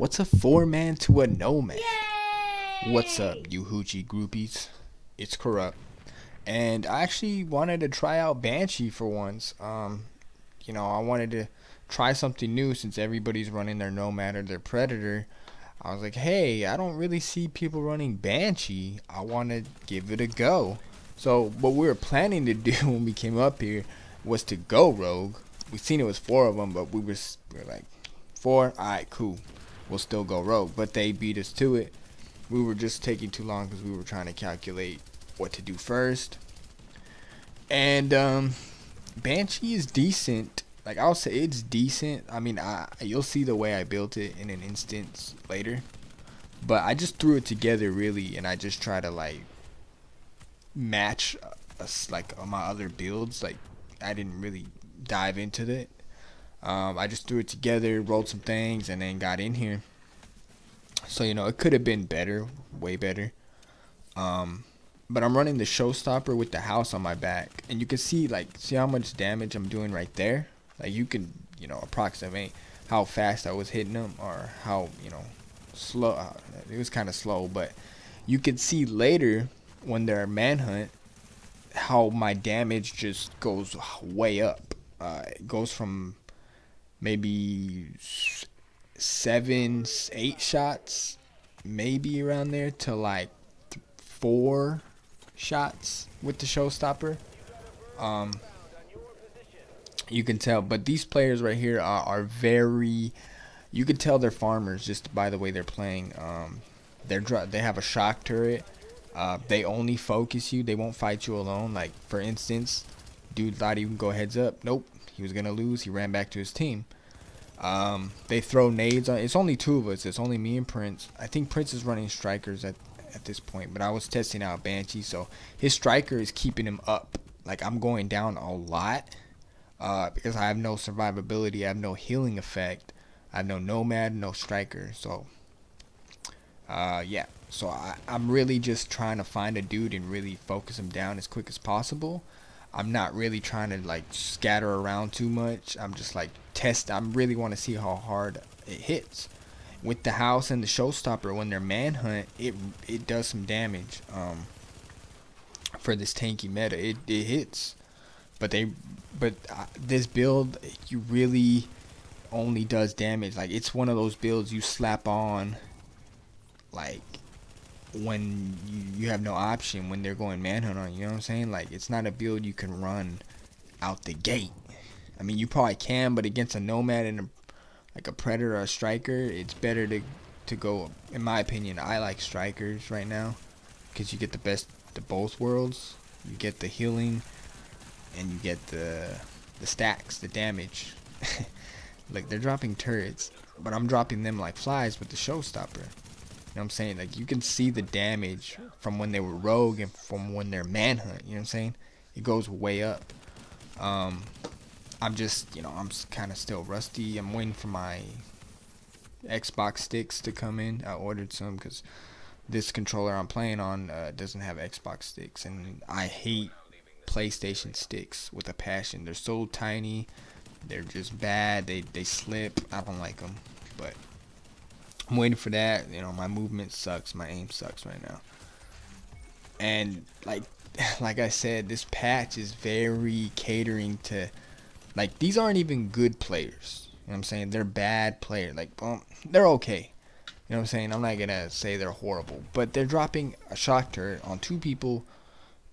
What's a four-man to a nomad? Yay! What's up, you hoochie groupies? It's Corrupt. And I actually wanted to try out Banshee for once. I wanted to try something new since everybody's running their Nomad or their Predator. I was like, hey, I don't really see people running Banshee. I want to give it a go. So what we were planning to do when we came up here was to go rogue. We seen it was four of them, but we were like, four? Alright, cool. We'll still go rogue. But they beat us to it. We were just taking too long because we were trying to calculate what to do first. And Banshee is decent. Like, I'll say it's decent. I mean, you'll see the way I built it in an instance later. But I just threw it together really, and I just try to like match like on my other builds. Like, I didn't really dive into it. I just threw it together, rolled some things, and then got in here. So it could have been better, way better. But I'm running the Showstopper with the house on my back, and you can see how much damage I'm doing right there. Like, you can approximate how fast I was hitting them, or how slow. It was kind of slow, but you can see later when they're manhunt how my damage just goes way up. It goes from maybe 7, 8 shots, maybe around there, to like 4 shots with the Showstopper. You can tell, but these players right here are very. You can tell they're farmers just by the way they're playing. They have a shock turret. They only focus you. They won't fight you alone. Like, for instance, dude thought he would go heads up. Nope, he was gonna lose. He ran back to his team. They throw nades on. It's only 2 of us. It's only me and Prince. I think Prince is running strikers at this point, but I was testing out Banshee, so his striker is keeping him up. Like, I'm going down a lot because I have no survivability. I have no healing effect. I have no nomad, no striker. So yeah. So I'm really just trying to find a dude and really focus him down as quick as possible. I'm not really trying to like scatter around too much. I'm just like I really want to see how hard it hits. With the house and the Showstopper, when they're manhunt, it does some damage. For this tanky meta, it hits. But this build, you really only does damage. Like, it's one of those builds you slap on like when you have no option when they're going manhunt on you. You know what I'm saying? Like, it's not a build you can run out the gate. I mean, you probably can, but against a nomad and like a predator or a striker, it's better to go. In my opinion, I like strikers right now because you get the best of both worlds. You get the healing and you get the stacks, the damage. Like, they're dropping turrets, but I'm dropping them like flies with the Showstopper. You know what I'm saying? Like, you can see the damage from when they were rogue and from when they're manhunt. You know what I'm saying? It goes way up. I'm just, I'm kind of still rusty. I'm waiting for my Xbox sticks to come in. I ordered some because this controller I'm playing on doesn't have Xbox sticks, and I hate PlayStation sticks with a passion. They're so tiny. They're just bad. They slip. I don't like them. But I'm waiting for that. My movement sucks. My aim sucks right now. And like I said, this patch is very catering to, like, these aren't even good players. You know what I'm saying? They're bad players. Like, they're okay. You know what I'm saying? I'm not gonna say they're horrible, but they're dropping a shock turret on 2 people,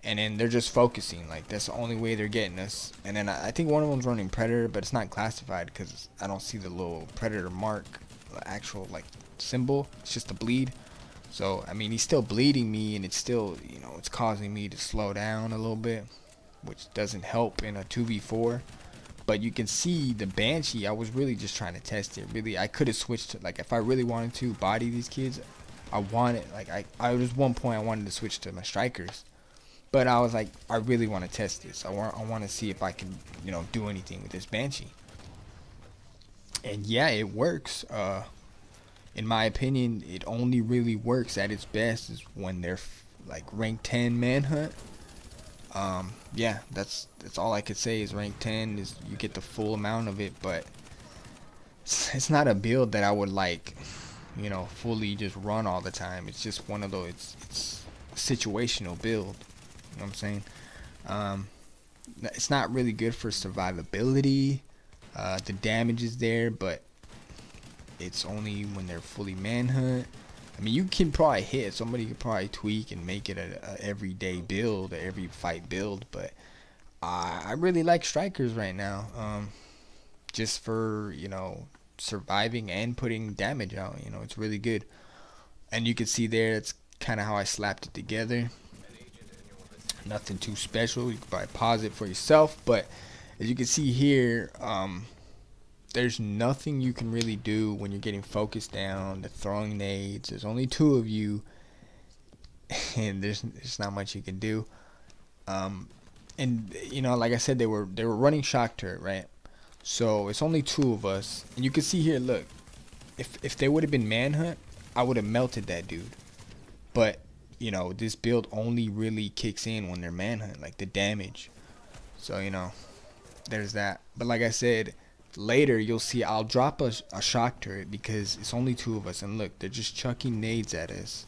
and then they're just focusing. Like, that's the only way they're getting us. And then I think one of them's running predator, but it's not classified because I don't see the little predator mark, the actual like symbol. It's just a bleed. So I mean, he's still bleeding me, and it's still, it's causing me to slow down a little bit, which doesn't help in a 2v4. But you can see the Banshee, I was really just trying to test it. Really, I could have switched to, like, if I really wanted to body these kids, I wanted, like, I was one point I wanted to switch to my strikers. But I was like, I really want to test this. I want to see if I can, do anything with this Banshee. And yeah, it works. In my opinion, it only really works at its best is when they're like rank 10 manhunt. Yeah, that's all I could say is rank 10 is you get the full amount of it, but it's not a build that I would like you know, fully just run all the time. It's just one of those, it's situational build. You know what I'm saying? It's not really good for survivability. The damage is there, but it's only when they're fully manhunt. I mean, you can probably hit, somebody could probably tweak and make it a everyday build, a every fight build, but I really like strikers right now, just for, you know, surviving and putting damage out. You know, it's really good. And you can see there, it's kind of how I slapped it together. Nothing too special. You can probably pause it for yourself, but as you can see here, there's nothing you can really do when you're getting focused down. The throwing nades, there's only 2 of you, and there's not much you can do. And you know, like I said, they were running shock turret, right? So it's only 2 of us, and you can see here, look, if they would have been manhunt, I would have melted that dude. But you know, this build only really kicks in when they're manhunt, like the damage. So you know, there's that. But like I said, later you'll see I'll drop a shock turret because it's only 2 of us, and look, they're just chucking nades at us.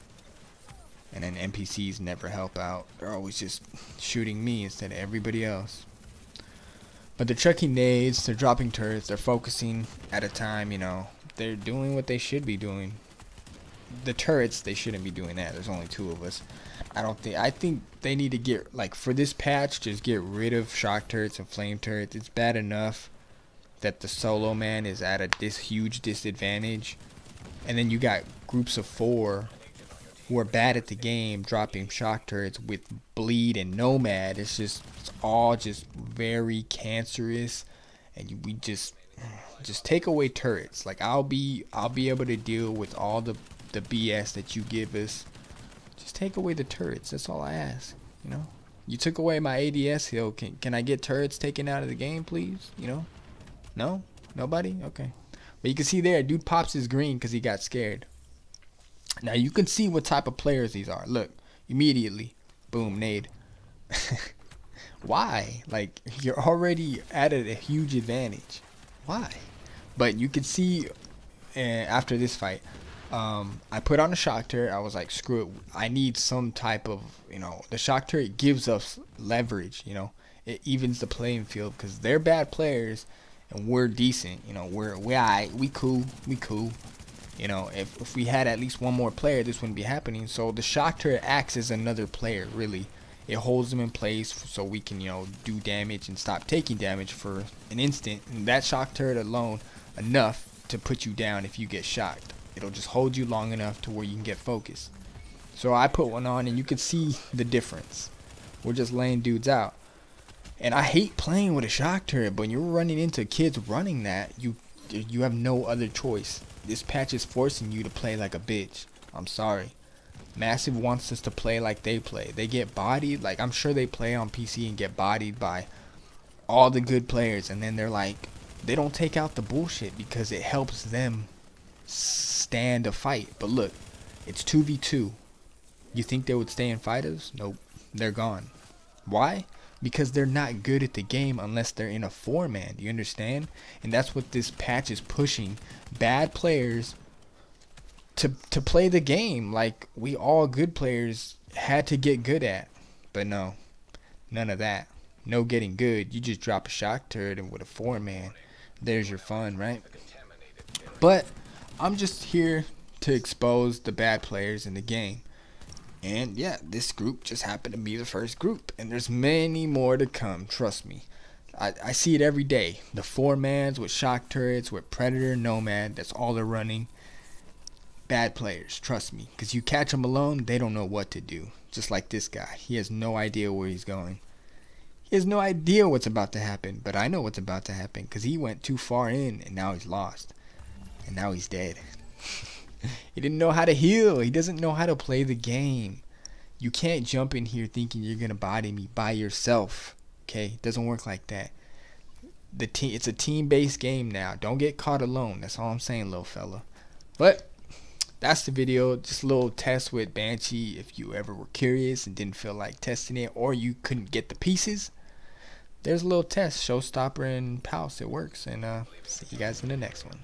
And then NPCs never help out. They're always just shooting me instead of everybody else. But they're chucking nades, they're dropping turrets, they're focusing at a time, you know. They're doing what they should be doing. The turrets, they shouldn't be doing that. There's only 2 of us. I think they need to get, like, for this patch, just get rid of shock turrets and flame turrets. It's bad enough that the solo man is at this huge disadvantage. And then you got groups of 4 who are bad at the game dropping shock turrets with bleed and nomad. It's all just very cancerous, and we just take away turrets. Like I'll be able to deal with all the BS that you give us. Just take away the turrets. That's all I ask. You know, you took away my ADS hill. Can I get turrets taken out of the game, please? You know, no, nobody. Okay, but you can see there, dude pops his green because he got scared. Now you can see what type of players these are. Look, immediately, boom, nade. Why? Like, you're already at a huge advantage. Why? But you can see after this fight, I put on a shock turret. I was like, screw it. I need some type of, you know, the shock turret gives us leverage. You know, it evens the playing field because they're bad players and we're decent. You know, we cool. You know, if we had at least one more player, this wouldn't be happening. So the shock turret acts as another player, really. It holds them in place so we can, you know, do damage and stop taking damage for an instant. And that shock turret alone, enough to put you down if you get shocked. It'll just hold you long enough to where you can get focused. So I put one on and you can see the difference. We're just laying dudes out. And I hate playing with a shock turret, but when you're running into kids running that, you have no other choice. This patch is forcing you to play like a bitch. I'm sorry. Massive wants us to play like they play. They get bodied. Like, I'm sure they play on PC and get bodied by all the good players. And then they're like, they don't take out the bullshit because it helps them stand a fight. But look, it's 2v2. You think they would stay and fight us? Nope. They're gone. Why? Because they're not good at the game unless they're in a 4-man. Do you understand? And that's what this patch is pushing. Bad players to play the game like we all good players had to get good at. But no, none of that. No getting good. You just drop a shock turret and with a 4-man, there's your fun, right? But I'm just here to expose the bad players in the game. And yeah, this group just happened to be the first group. And there's many more to come, trust me. I see it every day. The 4-mans with shock turrets, with Predator, Nomad, that's all they're running. Bad players, trust me. Because you catch them alone, they don't know what to do. Just like this guy. He has no idea where he's going. He has no idea what's about to happen. But I know what's about to happen because he went too far in and now he's lost. And now he's dead. He didn't know how to heal. He doesn't know how to play the game. You can't jump in here thinking you're going to body me by yourself. Okay? It doesn't work like that. It's a team-based game now. Don't get caught alone. That's all I'm saying, little fella. But that's the video. Just a little test with Banshee. If you ever were curious and didn't feel like testing it, or you couldn't get the pieces, there's a little test. Showstopper and Pulse. It works. And see you guys in the next one.